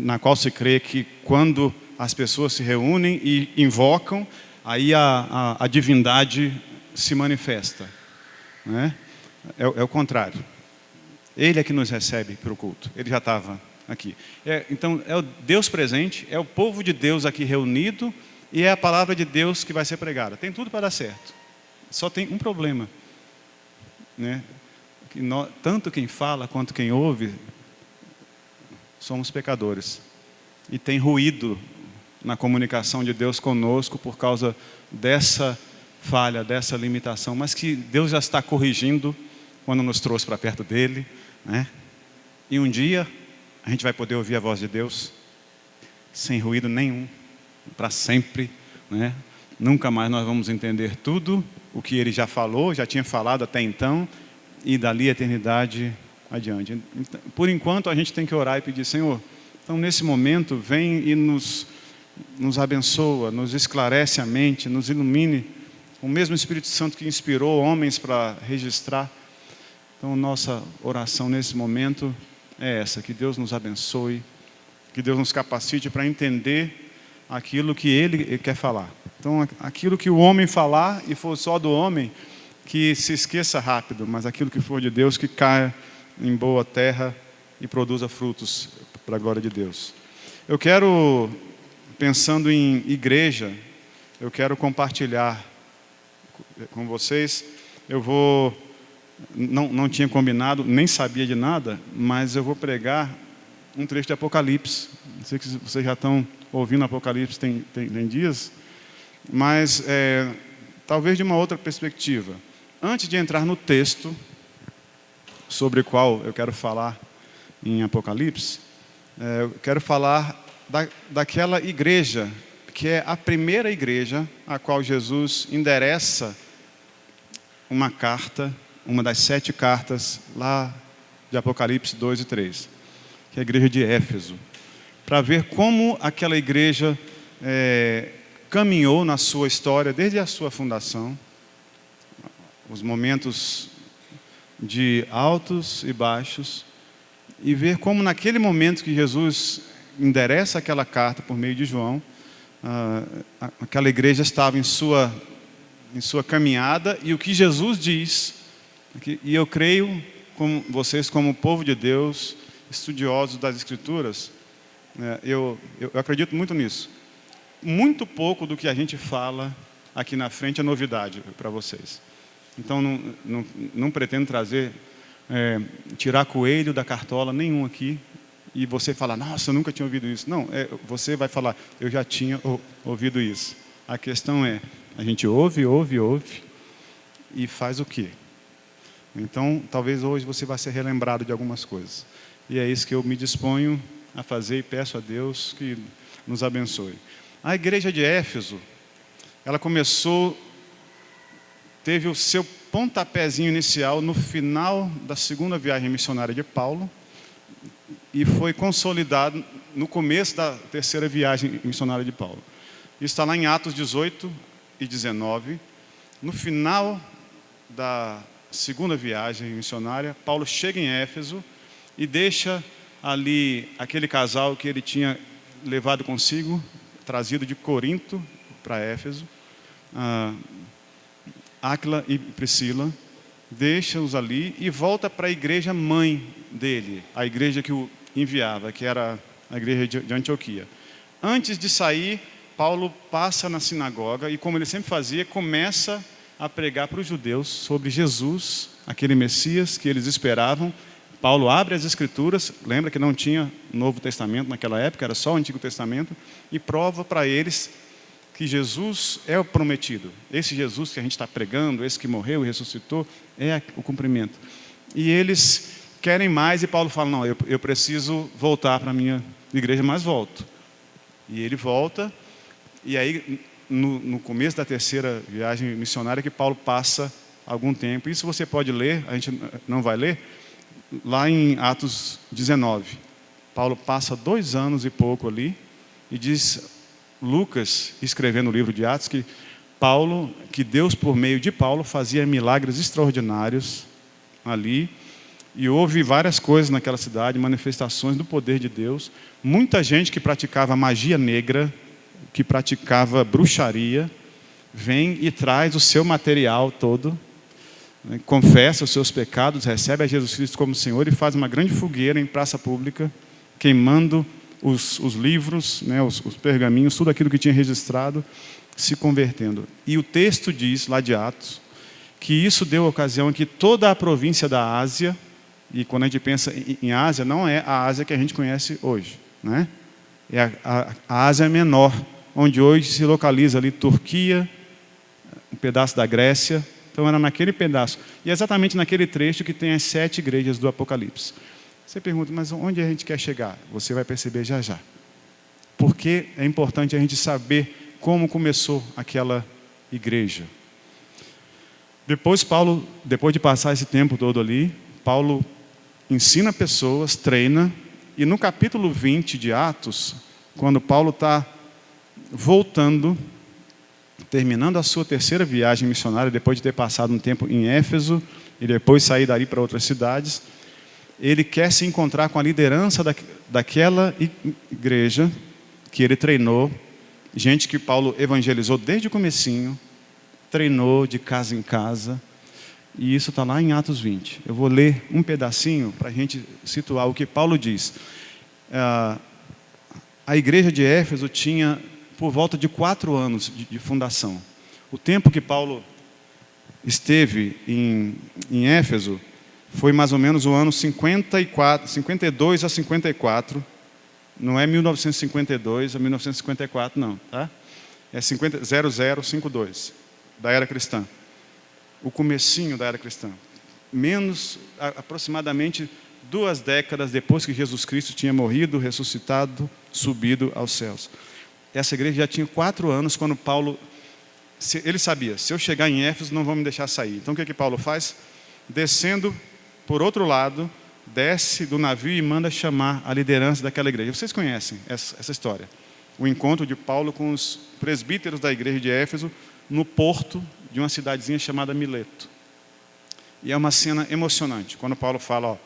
na qual se crê que quando as pessoas se reúnem e invocam, aí a divindade se manifesta, né? É o contrário. Ele é que nos recebe para o culto. Ele já estava aqui. Então, é o Deus presente, é o povo de Deus aqui reunido e é a palavra de Deus que vai ser pregada. Tem tudo para dar certo. Só tem um problema, né? Que tanto quem fala quanto quem ouve somos pecadores. E tem ruído na comunicação de Deus conosco por causa dessa falha, dessa limitação, mas que Deus já está corrigindo quando nos trouxe para perto dele, né? E um dia a gente vai poder ouvir a voz de Deus sem ruído nenhum, para sempre, né? Nunca mais nós vamos entender tudo o que ele já falou, já tinha falado até então, e dali a eternidade adiante. Por enquanto a gente tem que orar e pedir: Senhor, então nesse momento vem e nos abençoa, nos esclarece a mente, nos ilumine, o mesmo Espírito Santo que inspirou homens para registrar. Então nossa oração nesse momento é essa: que Deus nos abençoe, que Deus nos capacite para entender aquilo que Ele quer falar. Então aquilo que o homem falar e for só do homem, que se esqueça rápido, mas aquilo que for de Deus, que caia em boa terra e produza frutos para a glória de Deus. Eu quero, pensando em igreja, eu quero compartilhar com vocês. Eu vou, não tinha combinado, nem sabia de nada, mas eu vou pregar um trecho de Apocalipse. Não sei se vocês já estão ouvindo Apocalipse, tem dias, mas talvez de uma outra perspectiva. Antes de entrar no texto sobre o qual eu quero falar em Apocalipse, eu quero falar daquela igreja que é a primeira igreja a qual Jesus endereça uma carta, uma das 7 cartas lá de Apocalipse 2 e 3, que é a igreja de Éfeso, para ver como aquela igreja caminhou na sua história desde a sua fundação, os momentos de altos e baixos, e ver como naquele momento que Jesus endereça aquela carta por meio de João, aquela igreja estava em sua caminhada, e o que Jesus diz, e eu creio, como vocês como povo de Deus, estudiosos das Escrituras, eu acredito muito nisso. Muito pouco do que a gente fala aqui na frente é novidade para vocês. Então não pretendo trazer, tirar coelho da cartola nenhum aqui, e você falar: nossa, eu nunca tinha ouvido isso. Não, você vai falar: eu já tinha ouvido isso. A questão é, a gente ouve e faz o quê? Então talvez hoje você vai ser relembrado de algumas coisas, e é isso que eu me disponho a fazer, e peço a Deus que nos abençoe. A igreja de Éfeso, ela teve o seu pontapézinho inicial no final da segunda viagem missionária de Paulo, e foi consolidado no começo da terceira viagem missionária de Paulo. Isso está lá em Atos 18 e 19. No final da segunda viagem missionária, Paulo chega em Éfeso e deixa ali aquele casal que ele tinha levado consigo, trazido de Corinto para Éfeso, Áquila e Priscila, deixa-os ali e volta para a igreja mãe dele, a igreja que o enviava, que era a igreja de Antioquia. Antes de sair, Paulo passa na sinagoga e, como ele sempre fazia, começa a pregar para os judeus sobre Jesus, aquele Messias que eles esperavam. Paulo abre as Escrituras, lembra que não tinha Novo Testamento naquela época, era só o Antigo Testamento, e prova para eles que Jesus é o prometido. Esse Jesus que a gente está pregando, esse que morreu e ressuscitou, é o cumprimento. E eles querem mais, e Paulo fala: não, eu preciso voltar para a minha igreja, mas volto. E ele volta, e aí no começo da terceira viagem missionária que Paulo passa algum tempo. Isso você pode ler, a gente não vai ler, lá em Atos 19. Paulo passa 2 anos e pouco ali, e diz Lucas, escrevendo o livro de Atos, que Deus, por meio de Paulo, fazia milagres extraordinários ali, E houve várias coisas naquela cidade, manifestações do poder de Deus. Muita gente que praticava magia negra, que praticava bruxaria, vem e traz o seu material todo, né, confessa os seus pecados, recebe a Jesus Cristo como Senhor e faz uma grande fogueira em praça pública, queimando os livros, né, os pergaminhos, tudo aquilo que tinha registrado, se convertendo. E o texto diz, lá de Atos, que isso deu ocasião a que toda a província da Ásia, e quando a gente pensa em Ásia, não é a Ásia que a gente conhece hoje, né? É a Ásia Menor, onde hoje se localiza ali Turquia, um pedaço da Grécia. Então era naquele pedaço. E é exatamente naquele trecho que tem as 7 igrejas do Apocalipse. Você pergunta, mas onde a gente quer chegar? Você vai perceber já já. Porque é importante a gente saber como começou aquela igreja. Depois de passar esse tempo todo ali, Paulo ensina pessoas, treina, e no capítulo 20 de Atos, quando Paulo está voltando, terminando a sua 3ª viagem missionária, depois de ter passado um tempo em Éfeso, e depois sair dali para outras cidades, ele quer se encontrar com a liderança daquela igreja que ele treinou, gente que Paulo evangelizou desde o comecinho, treinou de casa em casa, e isso está lá em Atos 20. Eu vou ler um pedacinho para a gente situar o que Paulo diz. A igreja de Éfeso tinha por volta de 4 anos de fundação. O tempo que Paulo esteve em Éfeso foi mais ou menos o ano 52 a 54. Não é 1952 a 1954, não, tá? É 0052 da era cristã. O comecinho da era cristã. Aproximadamente 2 décadas depois que Jesus Cristo tinha morrido, ressuscitado, subido aos céus. Essa igreja já tinha 4 anos quando Paulo... Ele sabia, se eu chegar em Éfeso não vão me deixar sair. Então o que Paulo faz? Descendo por outro lado, desce do navio e manda chamar a liderança daquela igreja. Vocês conhecem essa história. O encontro de Paulo com os presbíteros da igreja de Éfeso no porto de uma cidadezinha chamada Mileto. E é uma cena emocionante. Quando Paulo fala,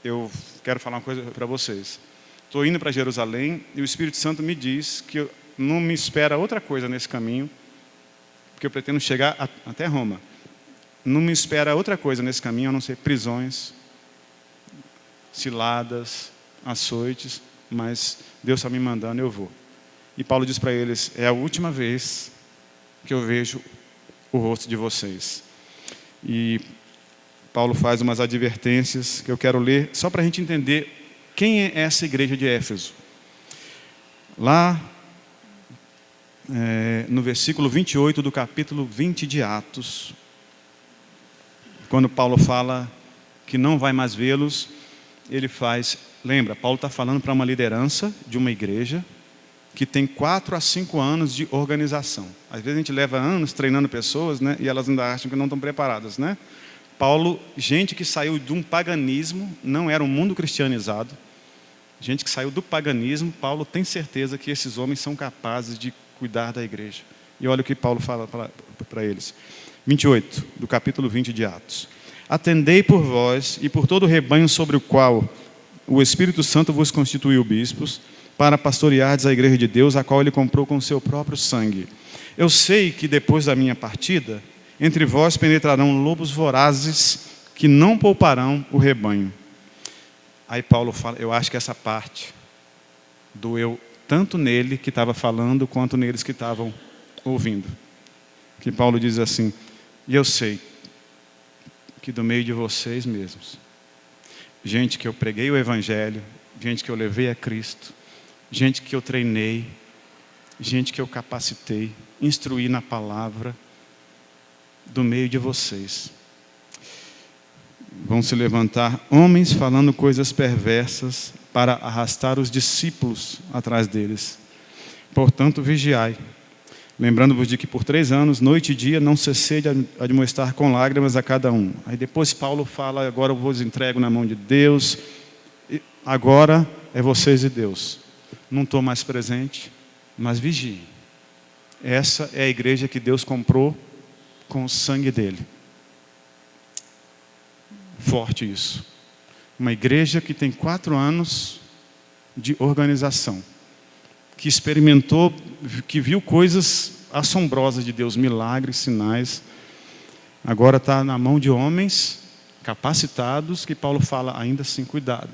eu quero falar uma coisa para vocês. Estou indo para Jerusalém e o Espírito Santo me diz que não me espera outra coisa nesse caminho, porque eu pretendo chegar até Roma. Não me espera outra coisa nesse caminho, a não ser prisões, ciladas, açoites, mas Deus está me mandando, eu vou. E Paulo diz para eles, é a última vez que eu vejo o rosto de vocês. E Paulo faz umas advertências que eu quero ler, só para a gente entender quem é essa igreja de Éfeso. Lá, no versículo 28 do capítulo 20 de Atos, quando Paulo fala que não vai mais vê-los, ele faz... Lembra, Paulo está falando para uma liderança de uma igreja que tem 4 a 5 anos de organização. Às vezes a gente leva anos treinando pessoas, né, e elas ainda acham que não estão preparadas, né? Paulo, gente que saiu de um paganismo, não era um mundo cristianizado, gente que saiu do paganismo, Paulo tem certeza que esses homens são capazes de cuidar da igreja. E olha o que Paulo fala para eles. 28, do capítulo 20 de Atos. Atendei por vós e por todo o rebanho sobre o qual o Espírito Santo vos constituiu bispos, para pastoreardes a igreja de Deus, a qual ele comprou com o seu próprio sangue. Eu sei que depois da minha partida, entre vós penetrarão lobos vorazes que não pouparão o rebanho. Aí Paulo fala, eu acho que essa parte doeu tanto nele que estava falando, quanto neles que estavam ouvindo. Que Paulo diz assim, e eu sei que do meio de vocês mesmos, gente que eu preguei o evangelho, gente que eu levei a Cristo, gente que eu treinei, gente que eu capacitei, instruí na palavra, do meio de vocês vão se levantar homens falando coisas perversas para arrastar os discípulos atrás deles. Portanto, vigiai, lembrando-vos de que por 3 anos, noite e dia, não cessei de admoestar com lágrimas a cada um. Aí depois Paulo fala, agora eu vos entrego na mão de Deus, e agora é vocês e Deus. Não estou mais presente, mas vigiem. Essa é a igreja que Deus comprou com o sangue dele. forte isso. Uma igreja que tem 4 anos de organização, que experimentou, que viu coisas assombrosas de Deus, milagres, sinais, agora está na mão de homens capacitados, que Paulo fala ainda assim, cuidado,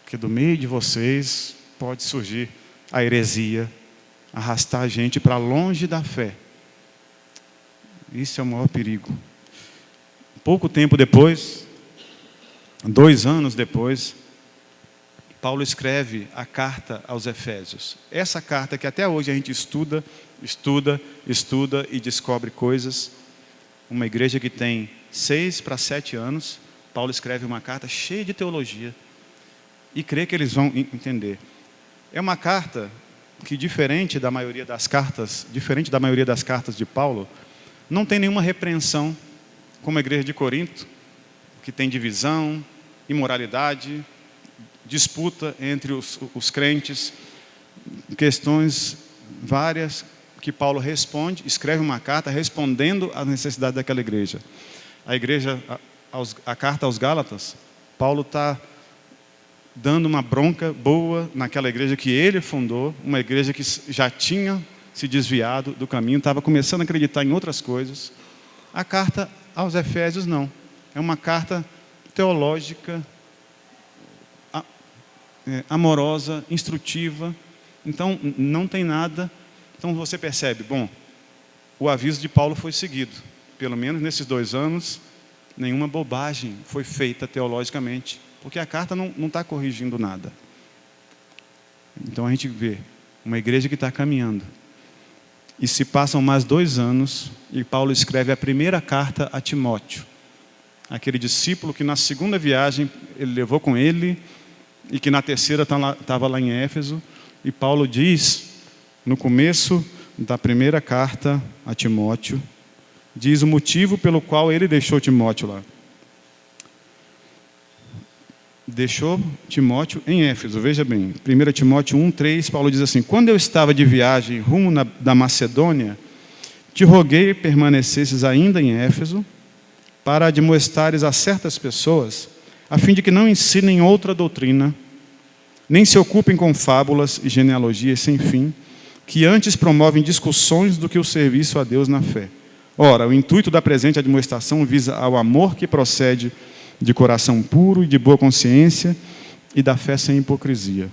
porque do meio de vocês pode surgir a heresia, arrastar a gente para longe da fé. Isso é o maior perigo. Pouco tempo depois, 2 anos depois, Paulo escreve a carta aos Efésios. Essa carta que até hoje a gente estuda e descobre coisas. Uma igreja que tem 6 para 7 anos, Paulo escreve uma carta cheia de teologia e crê que eles vão entender. É uma carta que, diferente da maioria das cartas de Paulo, não tem nenhuma repreensão, como a igreja de Corinto, que tem divisão, imoralidade, disputa entre os crentes, questões várias que Paulo responde, escreve uma carta respondendo às necessidades daquela igreja. A carta aos Gálatas, Paulo está dando uma bronca boa naquela igreja que ele fundou, uma igreja que já tinha se desviado do caminho, estava começando a acreditar em outras coisas. A carta aos Efésios não, é uma carta teológica, amorosa, instrutiva. Então não tem nada. Então você percebe, bom, o aviso de Paulo foi seguido, pelo menos nesses 2 anos, nenhuma bobagem foi feita teologicamente, porque a carta não está corrigindo nada. Então a gente vê uma igreja que está caminhando. E se passam mais 2 anos e Paulo escreve a primeira carta a Timóteo, aquele discípulo que na segunda viagem ele levou com ele e que na terceira estava lá em Éfeso. E Paulo diz, no começo da primeira carta a Timóteo, diz o motivo pelo qual ele deixou Timóteo lá. Deixou Timóteo em Éfeso, veja bem, 1 Timóteo 1:3, Paulo diz assim: quando eu estava de viagem rumo da Macedônia, te roguei permanecesses ainda em Éfeso, para admoestares a certas pessoas, a fim de que não ensinem outra doutrina, nem se ocupem com fábulas e genealogias sem fim, que antes promovem discussões do que o serviço a Deus na fé. Ora, o intuito da presente admoestação visa ao amor que procede de coração puro e de boa consciência e da fé sem hipocrisia.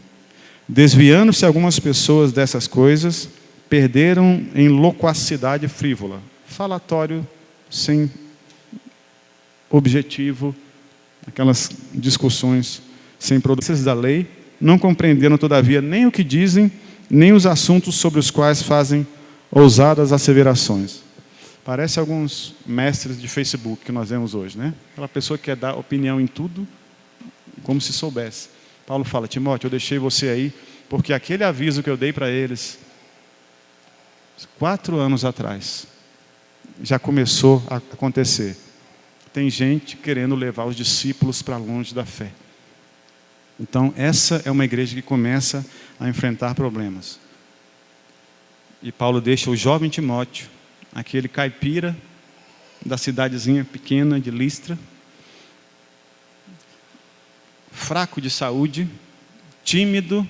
Desviando-se algumas pessoas dessas coisas, perderam em loquacidade frívola, falatório sem objetivo, aquelas discussões sem produtos da lei, não compreenderam todavia nem o que dizem, nem os assuntos sobre os quais fazem ousadas asseverações. Parece alguns mestres de Facebook que nós vemos hoje, né? Aquela pessoa que quer dar opinião em tudo, como se soubesse. Paulo fala: Timóteo, eu deixei você aí, porque aquele aviso que eu dei para eles 4 anos atrás, já começou a acontecer. Tem gente querendo levar os discípulos para longe da fé. Então, essa é uma igreja que começa a enfrentar problemas. E Paulo deixa o jovem Timóteo, aquele caipira da cidadezinha pequena de Listra, fraco de saúde, tímido,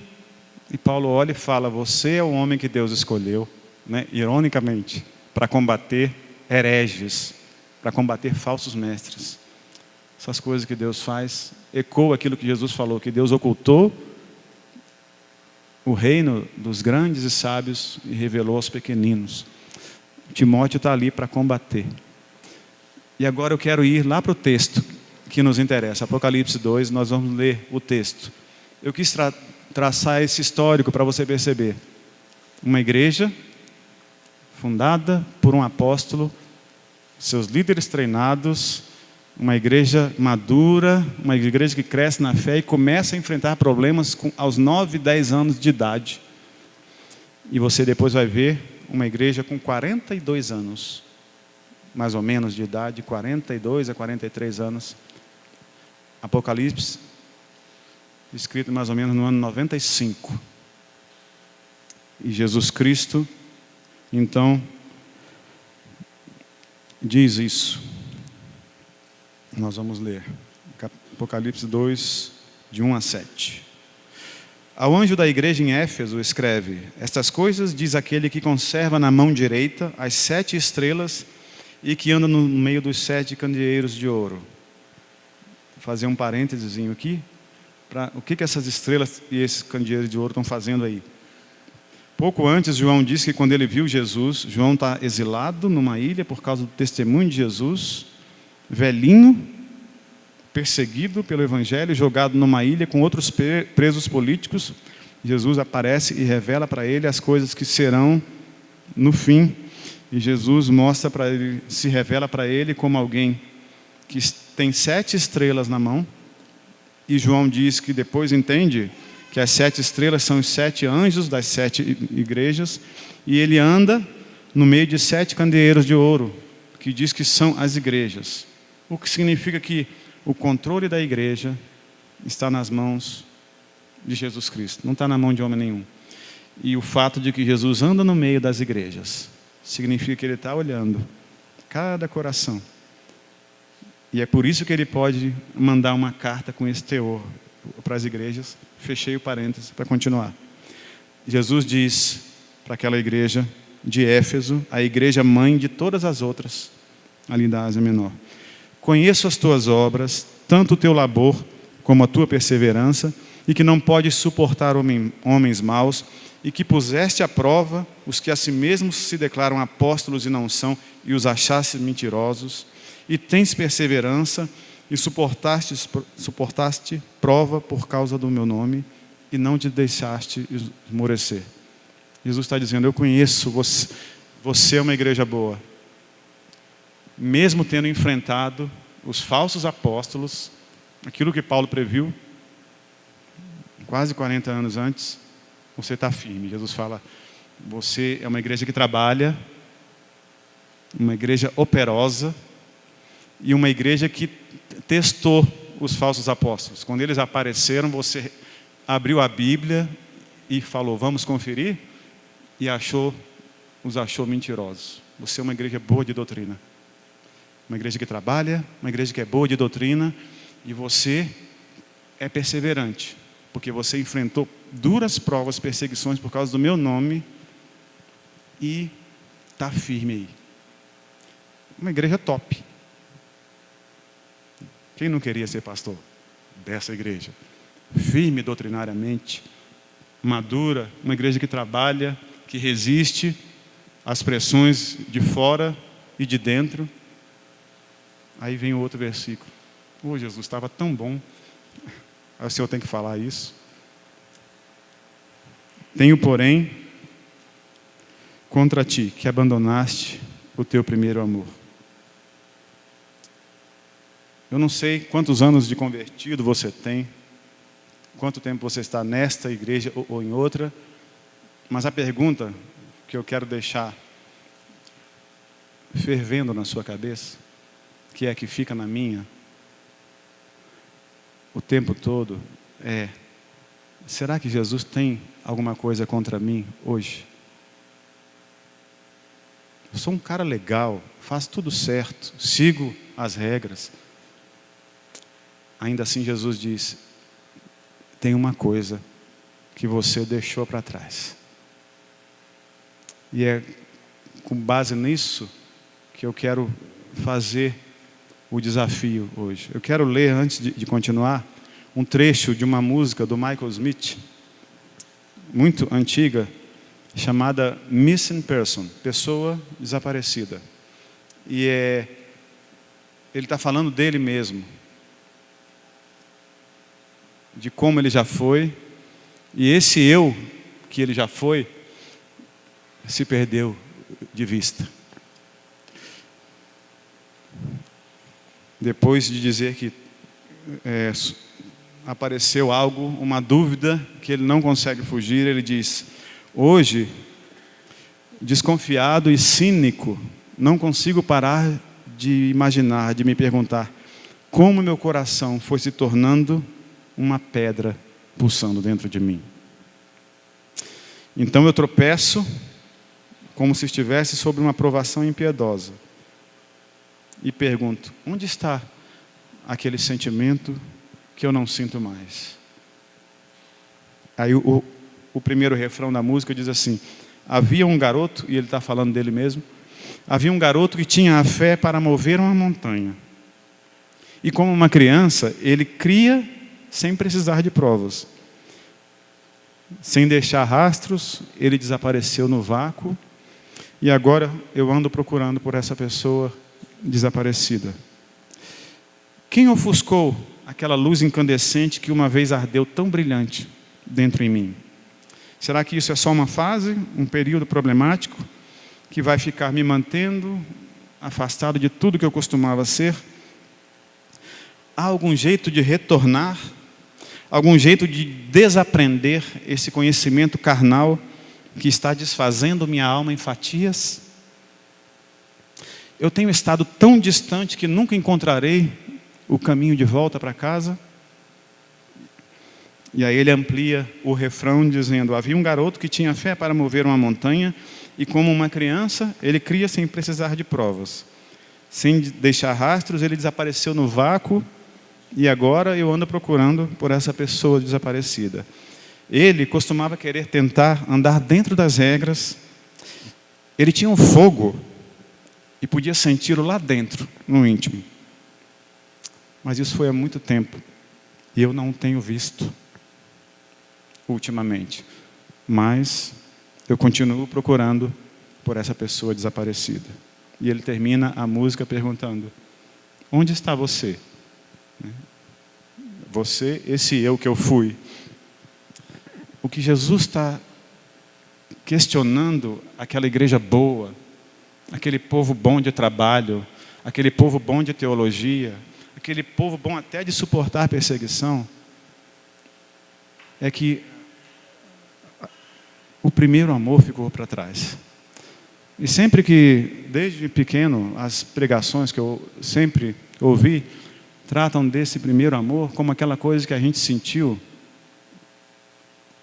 e Paulo olha e fala: você é o homem que Deus escolheu, né? Ironicamente, para combater hereges, para combater falsos mestres. Essas coisas que Deus faz ecoam aquilo que Jesus falou, que Deus ocultou o reino dos grandes e sábios e revelou aos pequeninos. Timóteo está ali para combater. E agora eu quero ir lá para o texto que nos interessa, Apocalipse 2, nós vamos ler o texto. Eu quis traçar esse histórico para você perceber. Uma igreja fundada por um apóstolo, seus líderes treinados, uma igreja madura, uma igreja que cresce na fé e começa a enfrentar problemas aos 9, 10 anos de idade. E você depois vai ver uma igreja com 42 anos, mais ou menos de idade, 42 a 43 anos. Apocalipse, escrito mais ou menos no ano 95. E Jesus Cristo, então, diz isso. Nós vamos ler Apocalipse 2, de 1 a 7. Ao anjo da igreja em Éfeso escreve: estas coisas diz aquele que conserva na mão direita as 7 estrelas e que anda no meio dos 7 candeeiros de ouro. Vou fazer um parênteses aqui, para o que essas estrelas e esses candeeiros de ouro estão fazendo aí. Pouco antes, João disse que quando ele viu Jesus, João está exilado numa ilha por causa do testemunho de Jesus, velhinho, perseguido pelo evangelho, jogado numa ilha com outros presos políticos. Jesus aparece e revela para ele as coisas que serão no fim. E Jesus mostra para ele, se revela para ele como alguém que tem 7 estrelas na mão. E João diz que depois entende que as 7 estrelas são os 7 anjos das 7 igrejas. E ele anda no meio de 7 candeeiros de ouro, que diz que são as igrejas. O que significa que o controle da igreja está nas mãos de Jesus Cristo, não está na mão de homem nenhum. E o fato de que Jesus anda no meio das igrejas significa que ele está olhando cada coração. E é por isso que ele pode mandar uma carta com esse teor para as igrejas. Fechei o parênteses para continuar. Jesus diz para aquela igreja de Éfeso, a igreja mãe de todas as outras ali da Ásia Menor: conheço as tuas obras, tanto o teu labor como a tua perseverança, e que não podes suportar homens maus, e que puseste à prova os que a si mesmos se declaram apóstolos e não são, e os achaste mentirosos, e tens perseverança, e suportaste prova por causa do meu nome, e não te deixaste esmorecer. Jesus está dizendo: eu conheço você, você é uma igreja boa. Mesmo tendo enfrentado os falsos apóstolos, aquilo que Paulo previu, quase 40 anos antes, você está firme. Jesus fala: você é uma igreja que trabalha, uma igreja operosa, e uma igreja que testou os falsos apóstolos. Quando eles apareceram, você abriu a Bíblia e falou: vamos conferir? E os achou mentirosos. Você é uma igreja boa de doutrina. Uma igreja que trabalha, uma igreja que é boa de doutrina, e você é perseverante, porque você enfrentou duras provas, perseguições por causa do meu nome, e está firme aí. Uma igreja top. Quem não queria ser pastor dessa igreja? Firme doutrinariamente, madura, uma igreja que trabalha, que resiste às pressões de fora e de dentro. Aí vem o outro versículo: oh, Jesus, estava tão bom. Aí o Senhor tem que falar isso. Tenho, porém, contra ti que abandonaste o teu primeiro amor. Eu não sei quantos anos de convertido você tem, quanto tempo você está nesta igreja ou em outra, mas a pergunta que eu quero deixar fervendo na sua cabeça, que é que fica na minha o tempo todo, é: será que Jesus tem alguma coisa contra mim hoje? Eu sou um cara legal, faço tudo certo, sigo as regras. Ainda assim Jesus diz: tem uma coisa que você deixou para trás. E é com base nisso que eu quero fazer o desafio hoje. Eu quero ler, antes de continuar, um trecho de uma música do Michael Smith, muito antiga, chamada Missing Person, pessoa desaparecida. E ele está falando dele mesmo, de como ele já foi, e esse eu que ele já foi se perdeu de vista. Depois de dizer que apareceu algo, uma dúvida que ele não consegue fugir, ele diz: hoje, desconfiado e cínico, não consigo parar de imaginar, de me perguntar como meu coração foi se tornando uma pedra pulsando dentro de mim. Então eu tropeço como se estivesse sob uma provação impiedosa e pergunto: onde está aquele sentimento que eu não sinto mais. Aí o primeiro refrão da música diz assim: havia um garoto, e ele está falando dele mesmo, havia um garoto que tinha a fé para mover uma montanha. E como uma criança, ele cria sem precisar de provas. Sem deixar rastros, ele desapareceu no vácuo. E agora eu ando procurando por essa pessoa desaparecida. Quem ofuscou aquela luz incandescente que uma vez ardeu tão brilhante dentro em mim? Será que isso é só uma fase, um período problemático, que vai ficar me mantendo afastado de tudo que eu costumava ser? Há algum jeito de retornar? Algum jeito de desaprender esse conhecimento carnal que está desfazendo minha alma em fatias? Eu tenho estado tão distante que nunca encontrarei o caminho de volta para casa? E aí ele amplia o refrão dizendo: havia um garoto que tinha fé para mover uma montanha, e como uma criança, ele cria sem precisar de provas. Sem deixar rastros, ele desapareceu no vácuo, e agora eu ando procurando por essa pessoa desaparecida. Ele costumava querer tentar andar dentro das regras. Ele tinha um fogo e podia senti-lo lá dentro, no íntimo. Mas isso foi há muito tempo e eu não tenho visto ultimamente. Mas eu continuo procurando por essa pessoa desaparecida. E ele termina a música perguntando: onde está você? Você, esse eu que eu fui. O que Jesus está questionando aquela igreja boa, aquele povo bom de trabalho, aquele povo bom de teologia, aquele povo bom até de suportar perseguição, é que o primeiro amor ficou para trás. E sempre que, desde pequeno, as pregações que eu sempre ouvi, tratam desse primeiro amor como aquela coisa que a gente sentiu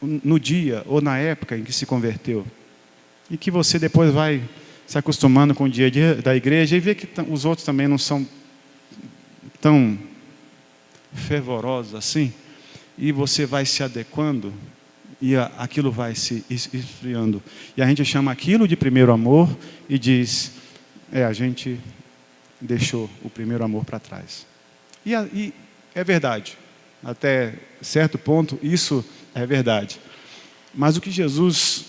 no dia ou na época em que se converteu. E que você depois vai se acostumando com o dia a dia da igreja e vê que os outros também não são tão fervorosos assim. E você vai se adequando e aquilo vai se esfriando. E a gente chama aquilo de primeiro amor e diz: a gente deixou o primeiro amor para trás. E é verdade. Até certo ponto, isso é verdade. Mas o que Jesus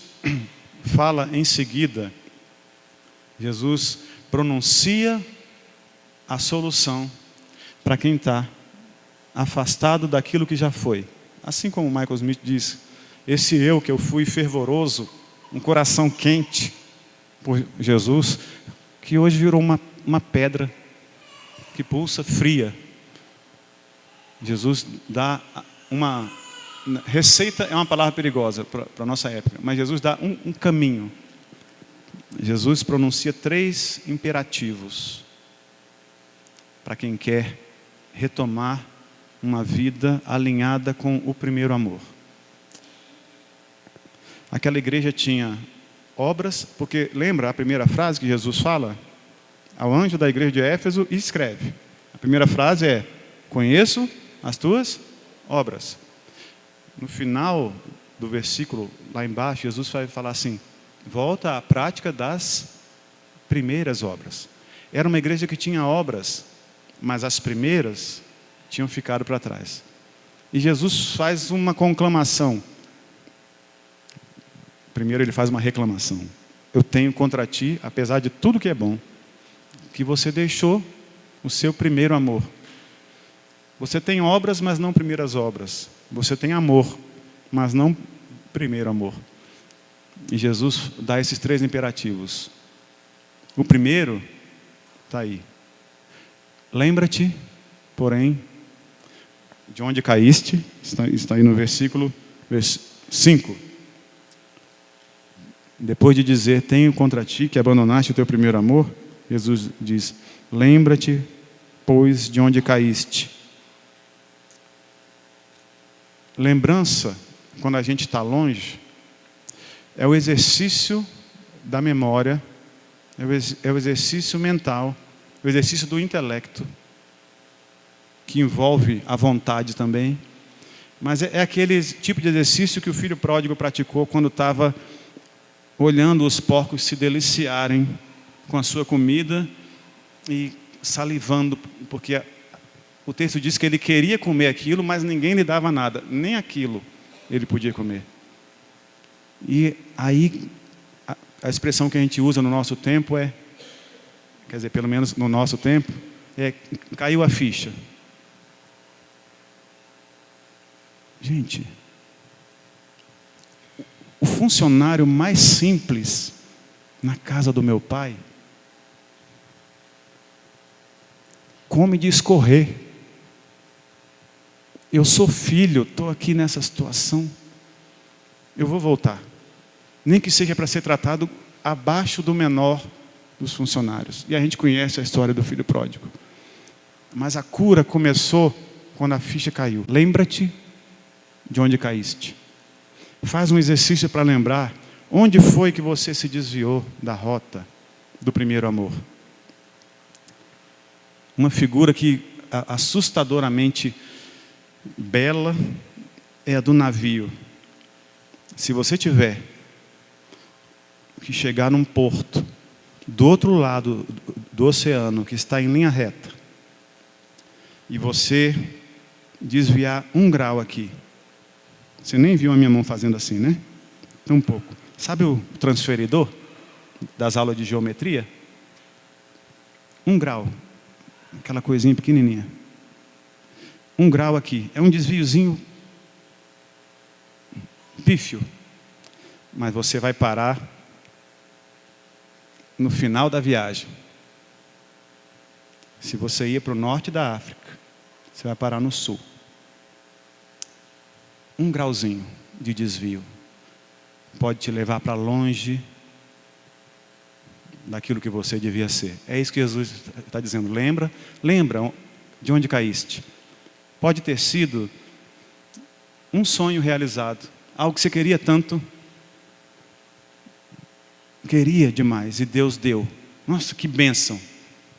fala em seguida, Jesus pronuncia a solução para quem está afastado daquilo que já foi. Assim como Michael Smith diz: esse eu que eu fui fervoroso, um coração quente por Jesus, que hoje virou uma pedra que pulsa fria. Jesus dá uma receita, é uma palavra perigosa para a nossa época, mas Jesus dá um caminho. Jesus pronuncia 3 imperativos para quem quer retomar uma vida alinhada com o primeiro amor. Aquela igreja tinha obras, porque lembra a primeira frase que Jesus fala ao anjo da igreja de Éfeso e escreve. A primeira frase é: conheço as tuas obras. No final do versículo, lá embaixo, Jesus vai falar assim: volta à prática das primeiras obras. Era uma igreja que tinha obras, mas as primeiras tinham ficado para trás. E Jesus faz uma conclamação. Primeiro ele faz uma reclamação: eu tenho contra ti, apesar de tudo que é bom, que você deixou o seu primeiro amor. Você tem obras, mas não primeiras obras. Você tem amor, mas não primeiro amor. E Jesus dá esses 3 imperativos. O primeiro está aí: lembra-te, porém, de onde caíste. Está aí no versículo 5. Depois de dizer: tenho contra ti que abandonaste o teu primeiro amor, Jesus diz: lembra-te, pois, de onde caíste. Lembrança, quando a gente está longe, é o exercício da memória, é o exercício mental, o exercício do intelecto, que envolve a vontade também. Mas é aquele tipo de exercício que o filho pródigo praticou quando estava olhando os porcos se deliciarem com a sua comida e salivando, porque o texto diz que ele queria comer aquilo, mas ninguém lhe dava nada, nem aquilo ele podia comer. E aí, a expressão que a gente usa no nosso tempo quer dizer, pelo menos no nosso tempo, caiu a ficha. Gente, o funcionário mais simples na casa do meu pai come de escorrer. Eu sou filho, estou aqui nessa situação. Eu vou voltar. Nem que seja para ser tratado abaixo do menor dos funcionários. E a gente conhece a história do filho pródigo. Mas a cura começou quando a ficha caiu. Lembra-te de onde caíste. Faz um exercício para lembrar onde foi que você se desviou da rota do primeiro amor. Uma figura que assustadoramente bela é a do navio. Se você tiver que chegar num porto do outro lado do oceano, que está em linha reta, e você desviar 1 grau aqui, você nem viu a minha mão fazendo assim, né? Um pouco. Sabe o transferidor das aulas de geometria? 1 grau. Aquela coisinha pequenininha. 1 grau aqui. É um desviozinho pífio. Mas você vai parar no final da viagem. Se você ia para o norte da África, você vai parar no sul. 1 grauzinho de desvio pode te levar para longe daquilo que você devia ser. É isso que Jesus está dizendo. Lembra de onde caíste. Pode ter sido um sonho realizado, algo que você queria tanto, queria demais e Deus deu. Nossa, que bênção!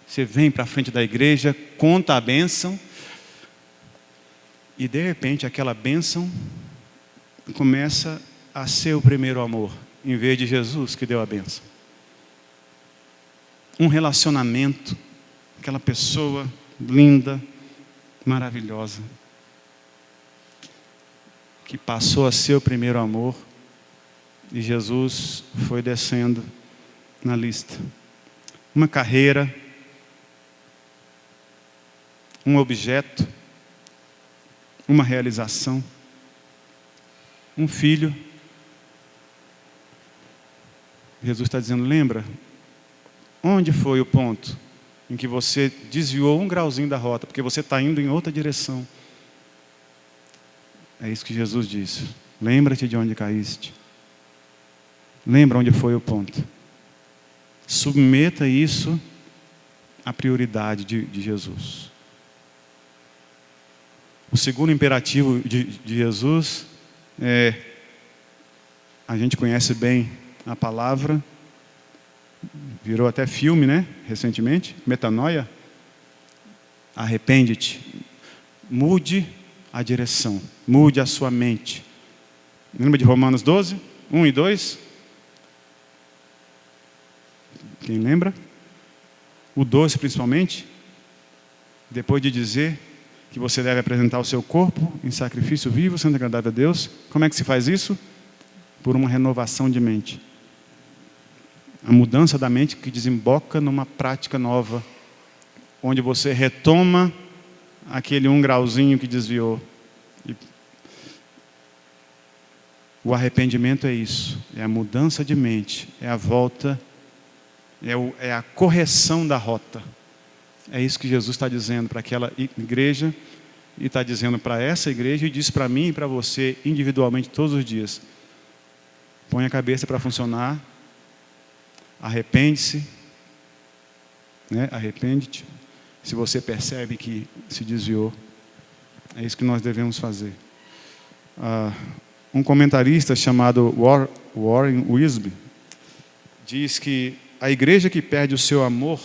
Você vem para a frente da igreja, conta a bênção e de repente aquela bênção começa a ser o primeiro amor, em vez de Jesus que deu a bênção. Um relacionamento, aquela pessoa linda, maravilhosa, que passou a ser o primeiro amor, e Jesus foi descendo na lista. Uma carreira, um objeto, uma realização, um filho. Jesus está dizendo, lembra? Onde foi o ponto em que você desviou 1 grauzinho da rota, porque você está indo em outra direção? É isso que Jesus disse. Lembra-te de onde caíste. Lembra onde foi o ponto. Submeta isso à prioridade de Jesus. O segundo imperativo de Jesus a gente conhece bem a palavra, virou até filme, né? Recentemente, metanoia. Arrepende-te. Mude a direção. Mude a sua mente. Lembra de Romanos 12, 1 e 2? Quem lembra? O 12 principalmente. Depois de dizer que você deve apresentar o seu corpo em sacrifício vivo, sendo agradável a Deus. Como é que se faz isso? Por uma renovação de mente. A mudança da mente que desemboca numa prática nova, onde você retoma aquele 1 grauzinho que desviou. O arrependimento é isso, é a mudança de mente, é a volta, é a correção da rota. É isso que Jesus está dizendo para aquela igreja, e está dizendo para essa igreja, e diz para mim e para você individualmente todos os dias. Põe a cabeça para funcionar, arrepende-se, né? Arrepende-te. Se você percebe que se desviou, é isso que nós devemos fazer. Um comentarista chamado Warren Wiersbe diz que a igreja que perde o seu amor,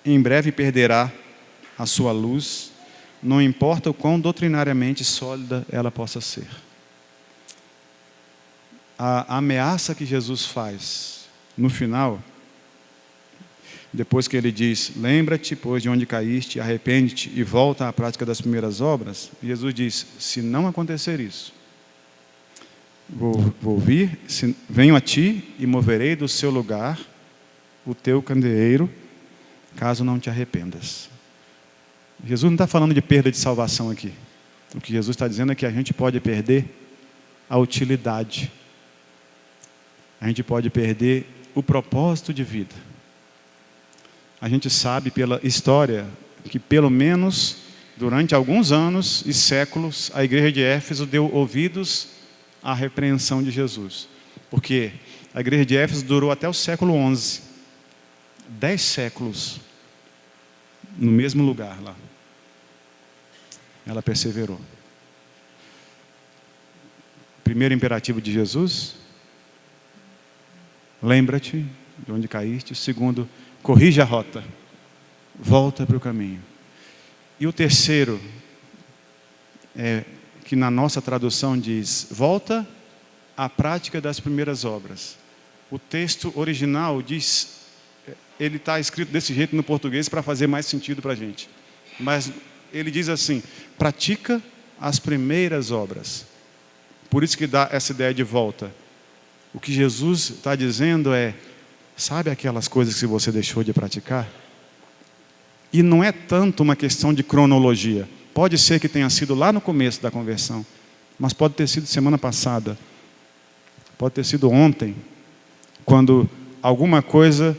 em breve perderá a sua luz não importa o quão doutrinariamente sólida ela possa ser. A ameaça que Jesus faz no final, depois que ele diz: lembra-te, pois, de onde caíste, arrepende-te e volta à prática das primeiras obras, Jesus diz: se não acontecer isso, vou vir, venho a ti e moverei do seu lugar o teu candeeiro, caso não te arrependas. Jesus não está falando de perda de salvação aqui. O que Jesus está dizendo é que a gente pode perder a utilidade. A gente pode perder o propósito de vida. A gente sabe pela história que pelo menos durante alguns anos e séculos a igreja de Éfeso deu ouvidos à repreensão de Jesus. Porque a igreja de Éfeso durou até o século XI. 10 séculos no mesmo lugar lá. Ela perseverou. Primeiro imperativo de Jesus: lembra-te de onde caíste. Segundo, corrige a rota, volta para o caminho. E o terceiro, que na nossa tradução diz: volta à prática das primeiras obras. O texto original diz, ele está escrito desse jeito no português para fazer mais sentido para a gente. Mas ele diz assim: pratica as primeiras obras. Por isso que dá essa ideia de volta. O que Jesus está dizendo é: sabe aquelas coisas que você deixou de praticar? E não é tanto uma questão de cronologia. Pode ser que tenha sido lá no começo da conversão, mas pode ter sido semana passada, pode ter sido ontem, quando alguma coisa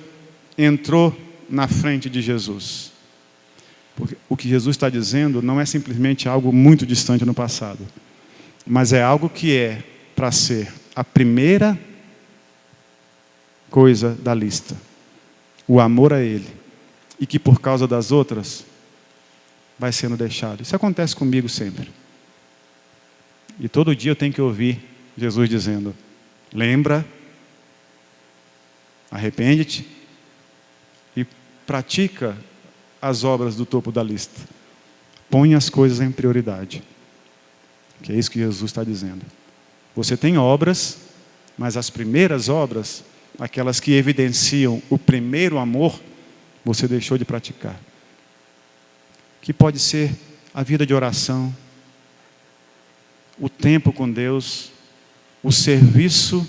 entrou na frente de Jesus. Porque o que Jesus está dizendo não é simplesmente algo muito distante no passado, mas é algo que é para ser a primeira coisa da lista: o amor a Ele, e que por causa das outras vai sendo deixado. Isso acontece comigo sempre. E todo dia eu tenho que ouvir Jesus dizendo: lembra, arrepende-te e pratica as obras do topo da lista. Põe as coisas em prioridade. Que é isso que Jesus está dizendo. Você tem obras, mas as primeiras obras, aquelas que evidenciam o primeiro amor, você deixou de praticar. Que pode ser a vida de oração, o tempo com Deus, o serviço,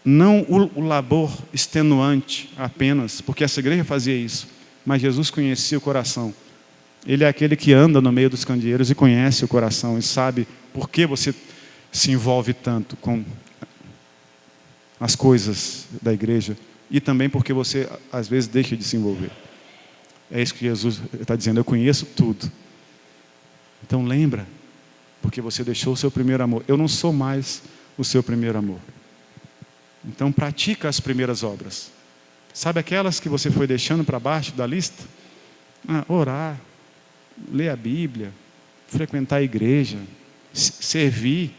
não o labor extenuante apenas, porque essa igreja fazia isso, mas Jesus conhecia o coração. Ele é aquele que anda no meio dos candeeiros e conhece o coração e sabe por que você se envolve tanto com as coisas da igreja e também porque você às vezes deixa de se envolver. É isso que Jesus está dizendo: eu conheço tudo. Então lembra, porque você deixou o seu primeiro amor. Eu não sou mais o seu primeiro amor. Então pratica as primeiras obras. Sabe aquelas que você foi deixando para baixo da lista? Orar, ler a Bíblia, frequentar a igreja, servir.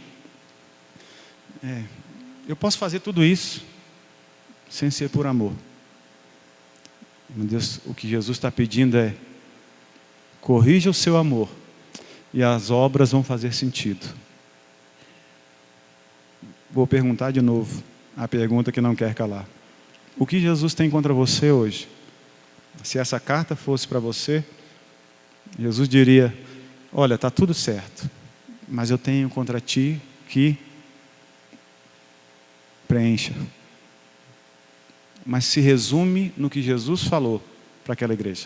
Eu posso fazer tudo isso sem ser por amor. Meu Deus, o que Jesus está pedindo é: corrija o seu amor e as obras vão fazer sentido. Vou perguntar de novo a pergunta que não quer calar: o que Jesus tem contra você hoje? Se essa carta fosse para você, Jesus diria: olha, está tudo certo, mas eu tenho contra ti que preencha. Mas se resume no que Jesus falou para aquela igreja: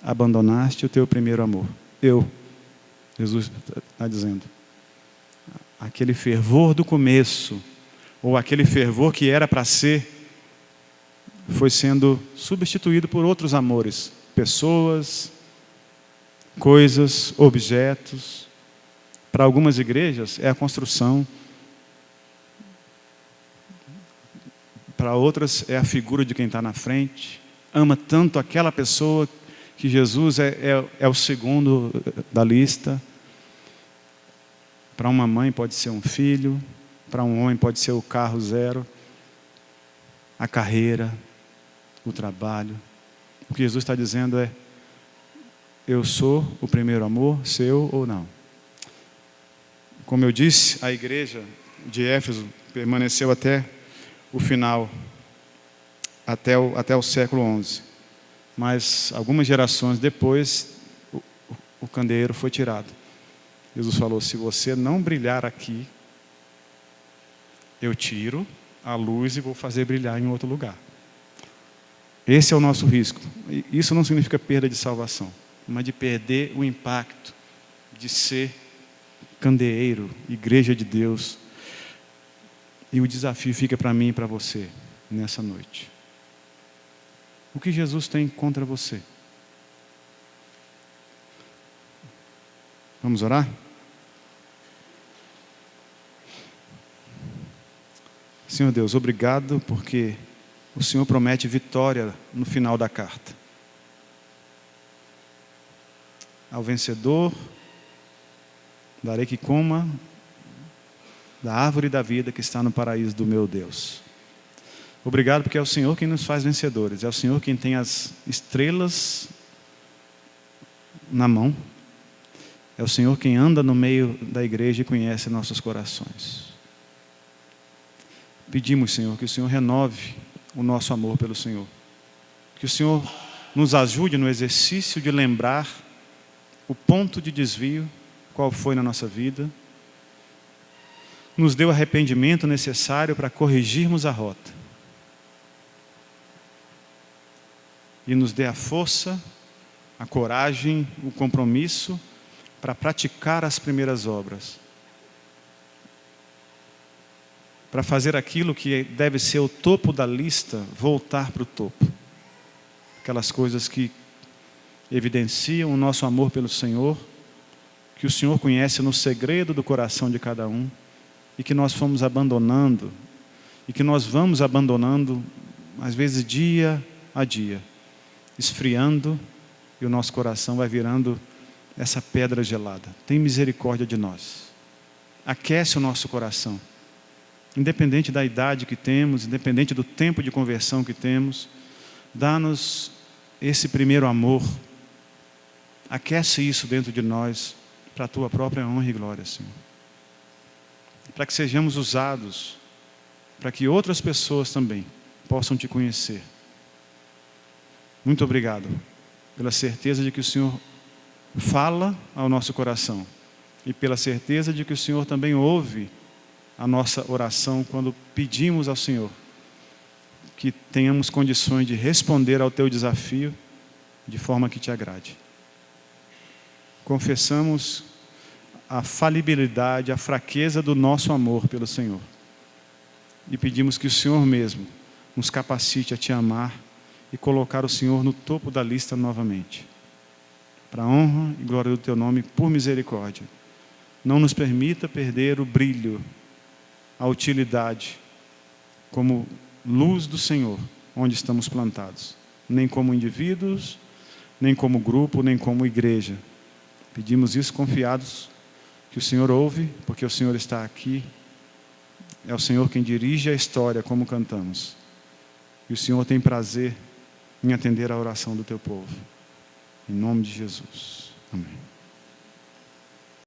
abandonaste o teu primeiro amor. Jesus está dizendo, aquele fervor do começo, ou aquele fervor que era para ser, foi sendo substituído por outros amores, pessoas, coisas, objetos. Para algumas igrejas é a construção, para outras é a figura de quem está na frente. Ama tanto aquela pessoa que Jesus é o segundo da lista. Para uma mãe pode ser um filho, para um homem pode ser o carro zero, a carreira, o trabalho. O que Jesus está dizendo é: eu sou o primeiro amor, seu ou não? Como eu disse, a igreja de Éfeso permaneceu até o final, até o século XI. Mas algumas gerações depois, o candeeiro foi tirado. Jesus falou: se você não brilhar aqui, eu tiro a luz e vou fazer brilhar em outro lugar. Esse é o nosso risco. Isso não significa perda de salvação, mas de perder o impacto de ser candeeiro, igreja de Deus. E o desafio fica para mim e para você nessa noite. O que Jesus tem contra você? Vamos orar? Senhor Deus, obrigado porque o Senhor promete vitória no final da carta. Ao vencedor, darei que coma da árvore da vida que está no paraíso do meu Deus. Obrigado porque é o Senhor quem nos faz vencedores. É o Senhor quem tem as estrelas na mão. É o Senhor quem anda no meio da igreja e conhece nossos corações. Pedimos, Senhor, que o Senhor renove o nosso amor pelo Senhor. Que o Senhor nos ajude no exercício de lembrar o ponto de desvio, qual foi na nossa vida. Nos dê o arrependimento necessário para corrigirmos a rota. E nos dê a força, a coragem, o compromisso para praticar as primeiras obras. Para fazer aquilo que deve ser o topo da lista, voltar para o topo. Aquelas coisas que evidenciam o nosso amor pelo Senhor, que o Senhor conhece no segredo do coração de cada um, e que nós fomos abandonando, e que nós vamos abandonando, às vezes dia a dia, esfriando, e o nosso coração vai virando essa pedra gelada. Tem misericórdia de nós. Aquece o nosso coração. Independente da idade que temos, independente do tempo de conversão que temos, dá-nos esse primeiro amor. Aquece isso dentro de nós, para a Tua própria honra e glória, Senhor. Para que sejamos usados, para que outras pessoas também possam Te conhecer. Muito obrigado pela certeza de que o Senhor fala ao nosso coração e pela certeza de que o Senhor também ouve a nossa oração quando pedimos ao Senhor que tenhamos condições de responder ao Teu desafio de forma que Te agrade. Confessamos a falibilidade, a fraqueza do nosso amor pelo Senhor e pedimos que o Senhor mesmo nos capacite a Te amar e colocar o Senhor no topo da lista novamente. Para a honra e glória do Teu nome, por misericórdia, não nos permita perder o brilho, a utilidade, como luz do Senhor, onde estamos plantados. Nem como indivíduos, nem como grupo, nem como igreja. Pedimos isso confiados que o Senhor ouve, porque o Senhor está aqui. É o Senhor quem dirige a história, como cantamos. E o Senhor tem prazer em atender a oração do Teu povo. Em nome de Jesus. Amém.